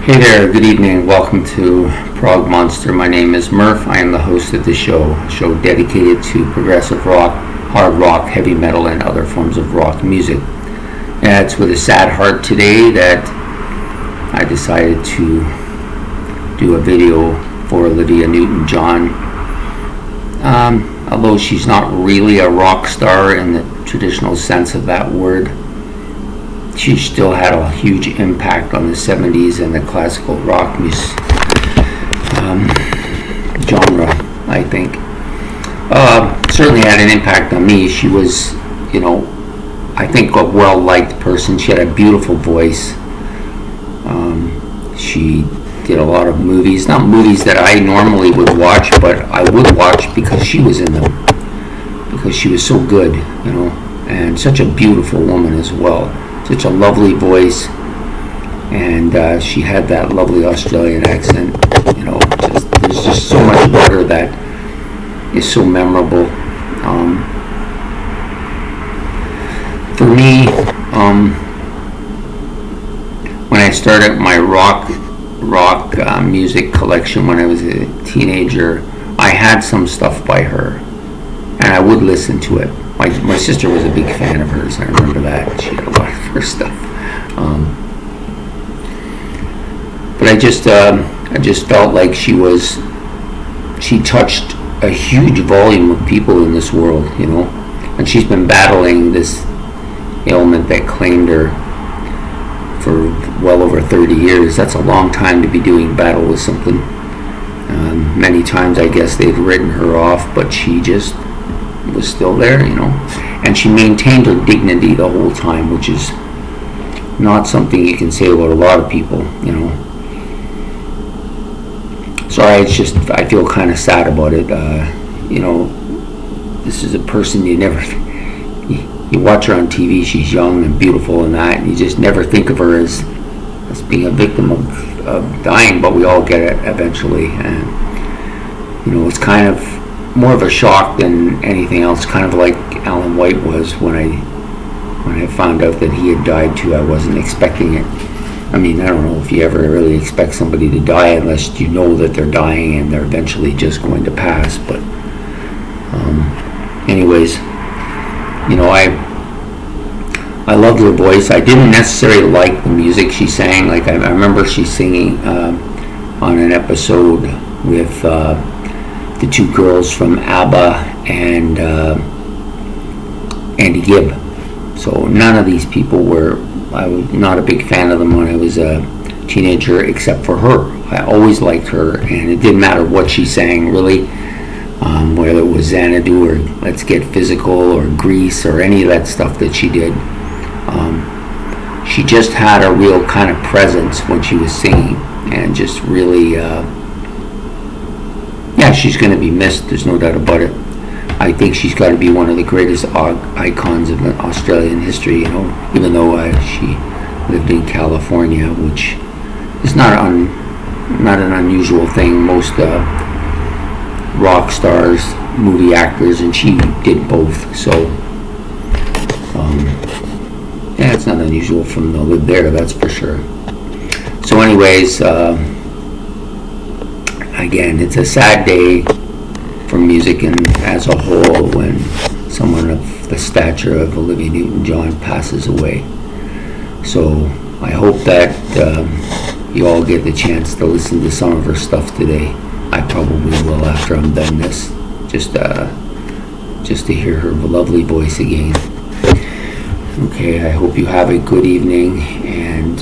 Hey there, good evening. Welcome to Prog Monster. My name is Murph. I am the host of the show, a show dedicated to progressive rock, hard rock, heavy metal, and other forms of rock music. And it's with a sad heart today that I decided to do a video for Olivia Newton-John. Although she's not really a rock star in the traditional sense of that word, she still had a huge impact on the 70s and the classical rock music genre, I think. Certainly had an impact on me. She was, I think a well-liked person. She had a beautiful voice. She did a lot of movies, not movies that I normally would watch, but I would watch because she was in them, because she was so good, and such a beautiful woman as well. Such a lovely voice, and she had that lovely Australian accent. There's just so much about her that is so memorable. For me, when I started my rock music collection when I was a teenager, I had some stuff by her, and I would listen to it. My sister was a big fan of hers. I remember that. She had a lot of her stuff. But I just felt like she touched a huge volume of people in this world, and she's been battling this ailment that claimed her for well over 30 years. That's a long time to be doing battle with something. Many times I guess they've written her off, but she just was still there, and she maintained her dignity the whole time, which is not something you can say about a lot of people, Sorry, I feel kind of sad about it. This is a person you watch her on TV, she's young and beautiful and that, and you just never think of her as being a victim of dying, but we all get it eventually, and it's kind of more of a shock than anything else, kind of like Alan White was when I found out that he had died too. I wasn't expecting it. I mean, I don't know if you ever really expect somebody to die unless you know that they're dying and they're eventually just going to pass. But anyways, I loved her voice. I didn't necessarily like the music she sang. Like I remember she singing on an episode with the two girls from ABBA and Andy Gibb. So none of these people I was not a big fan of them when I was a teenager, except for her. I always liked her, and it didn't matter what she sang, really, whether it was Xanadu or Let's Get Physical or Grease or any of that stuff that she did. She just had a real kind of presence when she was singing, and just really, she's going to be missed, there's no doubt about it. I think she's got to be one of the greatest icons of Australian history, even though she lived in California, which is not an unusual thing. Most rock stars, movie actors, and she did both, so it's not unusual for them to live there, that's for sure. So anyways, again, it's a sad day for music and as a whole when someone of the stature of Olivia Newton-John passes away. So I hope that you all get the chance to listen to some of her stuff today. I probably will after I'm done this, just to hear her lovely voice again. Okay, I hope you have a good evening, and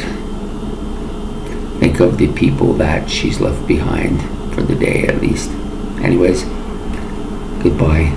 think of the people that she's left behind for the day at least. Anyways, goodbye.